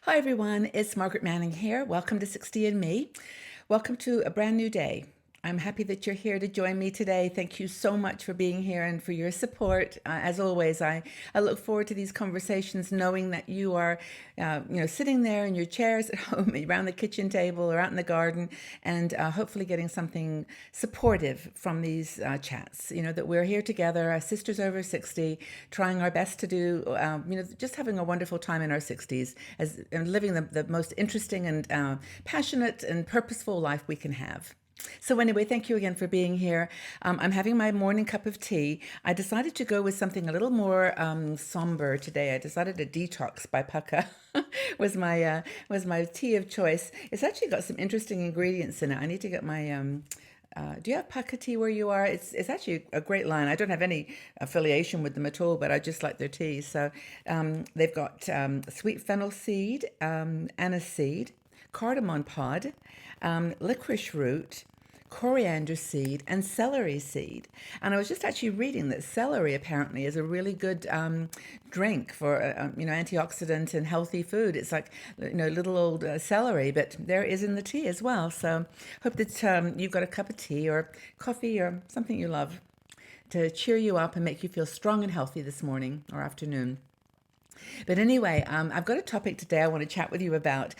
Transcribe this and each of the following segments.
Hi everyone, it's Margaret Manning here. Welcome to 60 and Me. Welcome to a brand new day. I'm happy that you're here to join me today. Thank you so much for being here and for your support. As always, I look forward to these conversations knowing that you are sitting there in your chairs at home, around the kitchen table or out in the garden, and hopefully getting something supportive from these chats. You know, that we're here together, sisters over 60, trying our best to do, just having a wonderful time in our 60s and living the most interesting and passionate and purposeful life we can have. So anyway, thank you again for being here. I'm having my morning cup of tea. I decided to go with something a little more somber today. I decided a detox by Pukka was my tea of choice. It's actually got some interesting ingredients in it. I need to get my do you have Pukka tea where you are? It's actually a great line. I don't have any affiliation with them at all, but I just like their tea. So they've got sweet fennel seed, anise seed, cardamom pod, licorice root, coriander seed, and celery seed. And I was just actually reading that celery apparently is a really good drink for antioxidant and healthy food. It's like little old celery, but there is in the tea as well. So hope that you've got a cup of tea or coffee or something you love to cheer you up and make you feel strong and healthy this morning or afternoon. But anyway, I've got a topic today I want to chat with you about.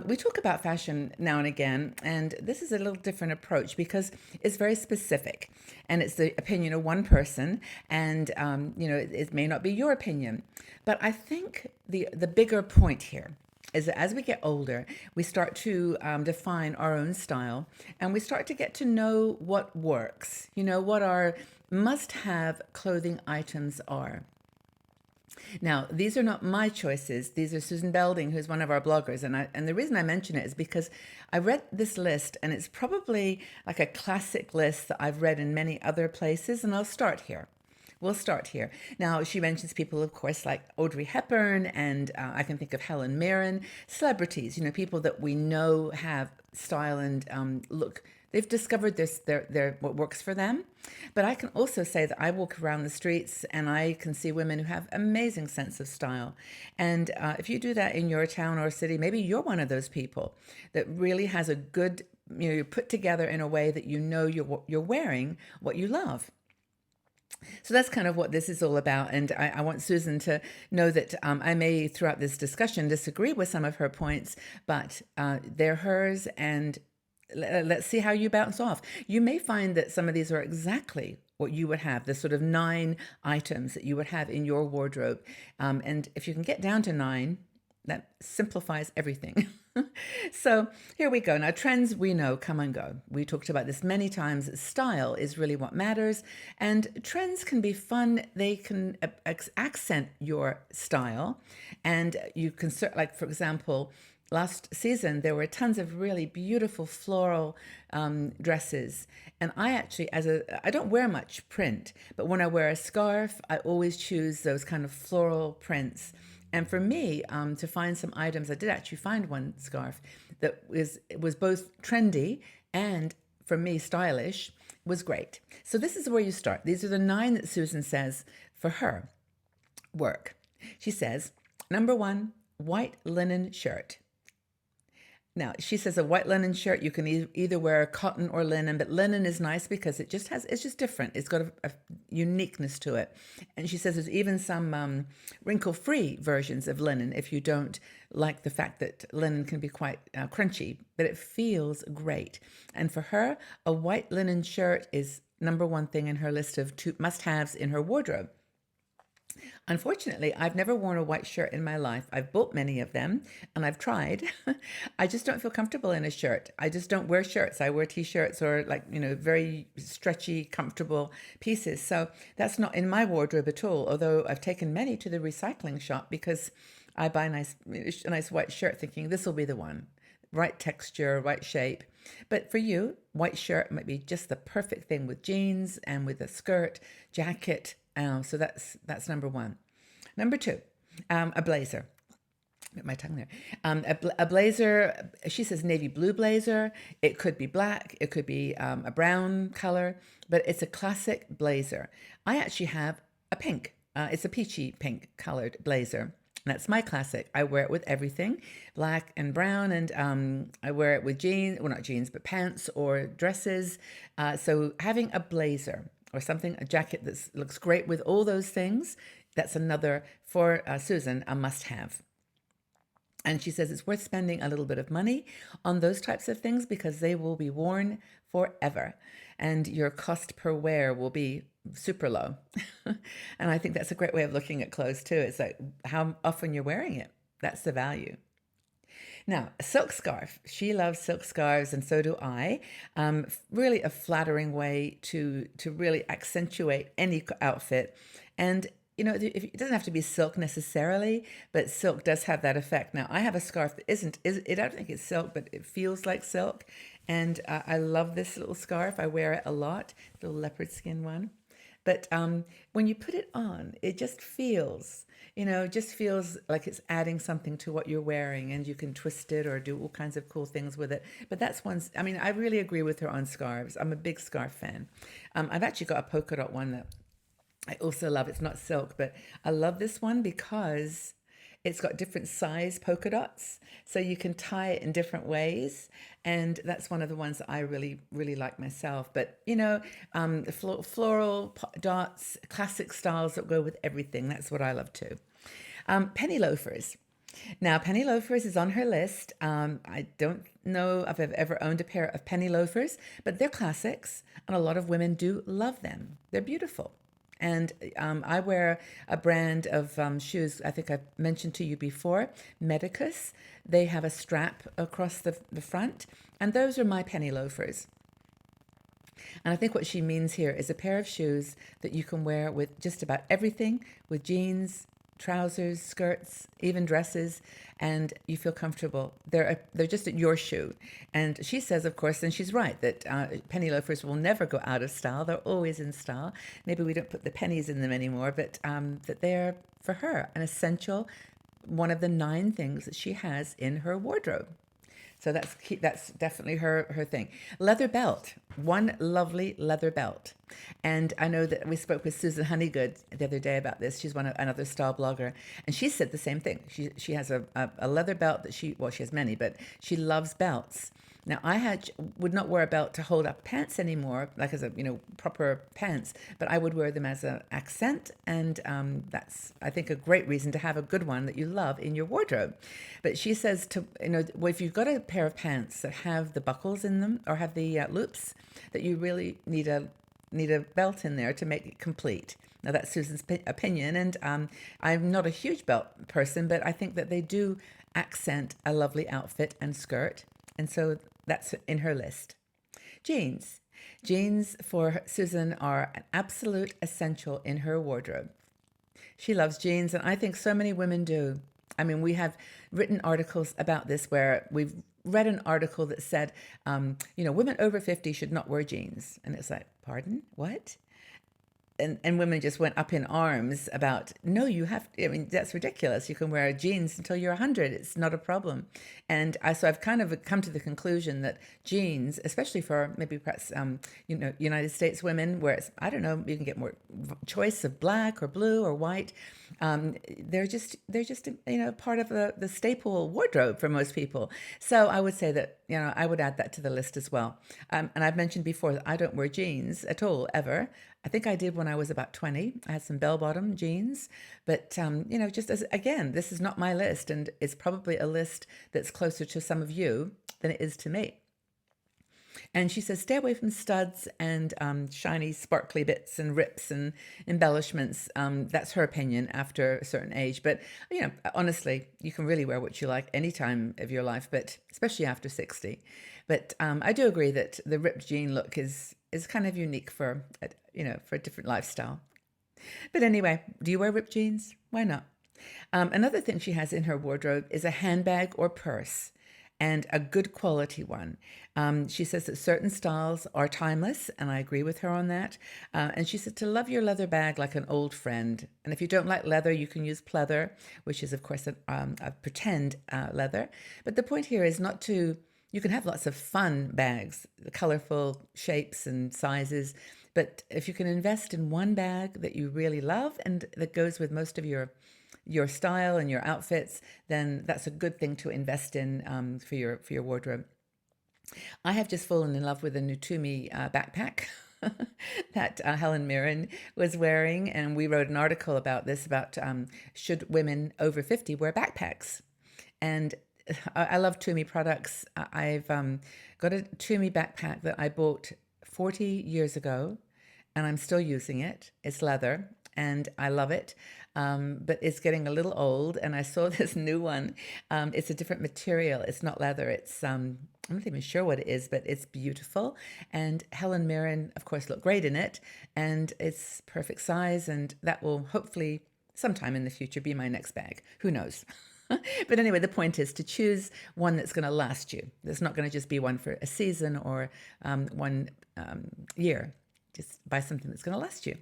We talk about fashion now and again, and this is a little different approach because it's very specific, and it's the opinion of one person, and it may not be your opinion. But I think the bigger point here is that as we get older, we start to define our own style, and we start to get to know what works. You know what our must-have clothing items are. Now, these are not my choices. These are Susan Belding, who's one of our bloggers. And the reason I mention it is because I read this list, and it's probably like a classic list that I've read in many other places, and I'll start here. We'll start here. Now, she mentions people, of course, like Audrey Hepburn, and I can think of Helen Mirren, celebrities, people that we know have style and look. They've discovered their what works for them. But I can also say that I walk around the streets and I can see women who have amazing sense of style. And if you do that in your town or city, maybe you're one of those people that really has a good, you're put together in a way that you're wearing what you love. So that's kind of what this is all about. And I want Susan to know that I may, throughout this discussion, disagree with some of her points, but they're hers, and let's see how you bounce off. You may find that some of these are exactly what you would have, the sort of 9 items that you would have in your wardrobe. And if you can get down to 9, that simplifies everything. So here we go. Now, trends we know come and go. We talked about this many times. Style is really what matters. And trends can be fun. They can accent your style. And you can, like, for example, last season, there were tons of really beautiful floral dresses. And I actually, I don't wear much print, but when I wear a scarf, I always choose those kind of floral prints. And for me, to find some items, I did actually find one scarf that was both trendy and, for me, stylish, was great. So this is where you start. These are the 9 that Susan says for her work. She says, number 1, white linen shirt. Now, she says a white linen shirt, you can either wear cotton or linen, but linen is nice because it's just different. It's got a uniqueness to it. And she says there's even some wrinkle-free versions of linen if you don't like the fact that linen can be quite crunchy, but it feels great. And for her, a white linen shirt is number 1 thing in her list of must-haves in her wardrobe. Unfortunately, I've never worn a white shirt in my life. I've bought many of them and I've tried. I just don't feel comfortable in a shirt. I just don't wear shirts. I wear t-shirts or very stretchy, comfortable pieces. So that's not in my wardrobe at all, although I've taken many to the recycling shop because I buy a nice white shirt thinking this will be the one. Right texture, right shape. But for you, white shirt might be just the perfect thing with jeans and with a skirt, jacket. So that's number 1. Number 2, a blazer. Get my tongue there. A blazer, she says navy blue blazer. It could be black. It could be a brown color, but it's a classic blazer. I actually have a pink. It's a peachy pink colored blazer. That's my classic. I wear it with everything, black and brown, and I wear it with jeans, well, not jeans, but pants or dresses. So having a blazer or something, a jacket that looks great with all those things, that's another, for Susan, a must have. And she says it's worth spending a little bit of money on those types of things because they will be worn forever and your cost per wear will be super low. And I think that's a great way of looking at clothes too. It's like how often you're wearing it. That's the value. Now, a silk scarf. She loves silk scarves, and so do I. Really a flattering way to really accentuate any outfit. And it doesn't have to be silk necessarily, but silk does have that effect. Now, I have a scarf that isn't. I don't think it's silk, but it feels like silk, and I love this little scarf. I wear it a lot, little leopard skin one. But when you put it on, it just feels like it's adding something to what you're wearing, and you can twist it or do all kinds of cool things with it. But that's one, I mean, I really agree with her on scarves. I'm a big scarf fan. I've actually got a polka dot one that I also love. It's not silk, but I love this one because it's got different size polka dots, so you can tie it in different ways, and that's one of the ones that I really, really like myself. But floral dots, classic styles that go with everything. That's what I love too. Penny loafers. Now, penny loafers is on her list. I don't know if I've ever owned a pair of penny loafers, but they're classics, and a lot of women do love them. They're beautiful. And I wear a brand of shoes, I think I've mentioned to you before, Medicus. They have a strap across the front, and those are my penny loafers. And I think what she means here is a pair of shoes that you can wear with just about everything, with jeans, trousers, skirts, even dresses, and you feel comfortable. They're just your shoe. And she says, of course, and she's right, that penny loafers will never go out of style. They're always in style. Maybe we don't put the pennies in them anymore, but that they're, for her, an essential, one of the 9 things that she has in her wardrobe. So that's definitely her thing. Leather belt, one lovely leather belt. And I know that we spoke with Susan Honeygood the other day about this. She's another style blogger, and she said the same thing. She has a leather belt that she has many, but she loves belts. Now, would not wear a belt to hold up pants anymore, like as proper pants, but I would wear them as an accent, and that's, I think, a great reason to have a good one that you love in your wardrobe. But she says if you've got a pair of pants that have the buckles in them or have the loops, that you really need a belt in there to make it complete. Now, that's Susan's opinion, and I'm not a huge belt person, but I think that they do accent a lovely outfit and skirt, and so that's in her list. Jeans. Jeans for Susan are an absolute essential in her wardrobe. She loves jeans, and I think so many women do. I mean, we have written articles about this where we've read an article that said, women over 50 should not wear jeans. And it's like, pardon? What? And women just went up in arms about, no, you have to, I mean, that's ridiculous. You can wear jeans until you're 100. It's not a problem. And so I've kind of come to the conclusion that jeans, especially for maybe perhaps, United States women, where it's, I don't know, you can get more choice of black or blue or white. They're just part of the staple wardrobe for most people. So I would say that, I would add that to the list as well. And I've mentioned before that I don't wear jeans at all, ever. I think I did when I was about 20. I had some bell-bottom jeans, but just as, again, this is not my list, and it's probably a list that's closer to some of you than it is to me. And she says, stay away from studs and shiny, sparkly bits and rips and embellishments. That's her opinion after a certain age. But, honestly, you can really wear what you like any time of your life, but especially after 60. But I do agree that the ripped jean look is kind of unique for a different lifestyle. But anyway, do you wear ripped jeans? Why not? Another thing she has in her wardrobe is a handbag or purse, and a good quality one. She says that certain styles are timeless, and I agree with her on that. And she said to love your leather bag like an old friend. And if you don't like leather, you can use pleather, which is, of course, a pretend leather. But the point here is not to, you can have lots of fun bags, colorful shapes and sizes, but if you can invest in one bag that you really love and that goes with most of your your style and your outfits, then that's a good thing to invest in for your wardrobe. I have just fallen in love with a Nutumi backpack that Helen Mirren was wearing, and we wrote an article about this about should women over 50 wear backpacks. And I love Tumi products. I've got a Tumi backpack that I bought 40 years ago, and I'm still using it. It's leather, and I love it. But it's getting a little old, and I saw this new one. It's a different material. It's not leather. I'm not even sure what it is, but it's beautiful. And Helen Mirren, of course, looked great in it, and it's perfect size, and that will hopefully sometime in the future be my next bag. Who knows? But anyway, the point is to choose one that's going to last you. That's not going to just be one for a season or one year. Just buy something that's going to last you.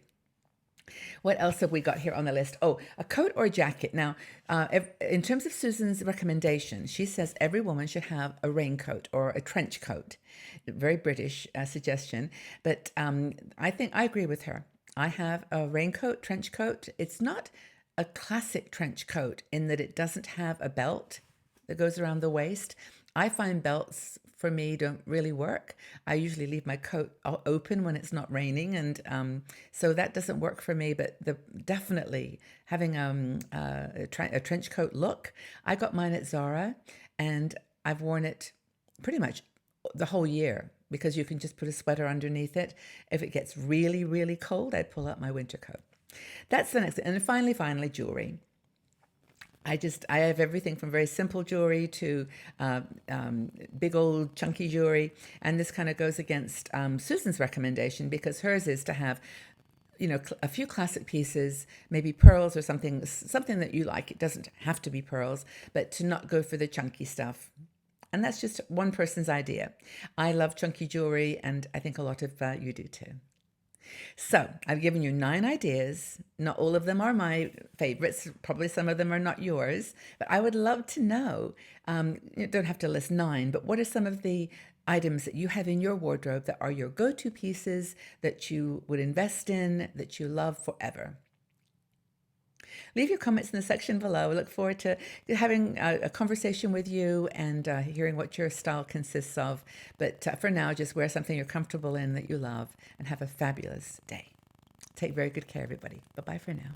What else have we got here on the list? Oh, a coat or a jacket. Now, in terms of Susan's recommendation, she says every woman should have a raincoat or a trench coat. Very British suggestion, but I think I agree with her. I have a raincoat, trench coat. It's not a classic trench coat in that it doesn't have a belt that goes around the waist. I find belts for me don't really work. I usually leave my coat open when it's not raining, and so that doesn't work for me. But definitely having a trench coat look. I got mine at Zara, and I've worn it pretty much the whole year because you can just put a sweater underneath it. If it gets really, really cold, I'd pull out my winter coat. That's the next thing. And then finally, jewelry. I have everything from very simple jewelry to big old chunky jewelry. And this kind of goes against Susan's recommendation because hers is to have, a few classic pieces, maybe pearls or something that you like. It doesn't have to be pearls, but to not go for the chunky stuff. And that's just one person's idea. I love chunky jewelry, and I think a lot of you do too. So I've given you 9 ideas. Not all of them are my favorites. Probably some of them are not yours. But I would love to know, you don't have to list 9, but what are some of the items that you have in your wardrobe that are your go-to pieces that you would invest in, that you love forever? Leave your comments in the section below. I look forward to having a conversation with you and hearing what your style consists of. But for now, just wear something you're comfortable in that you love and have a fabulous day. Take very good care, everybody. Bye-bye for now.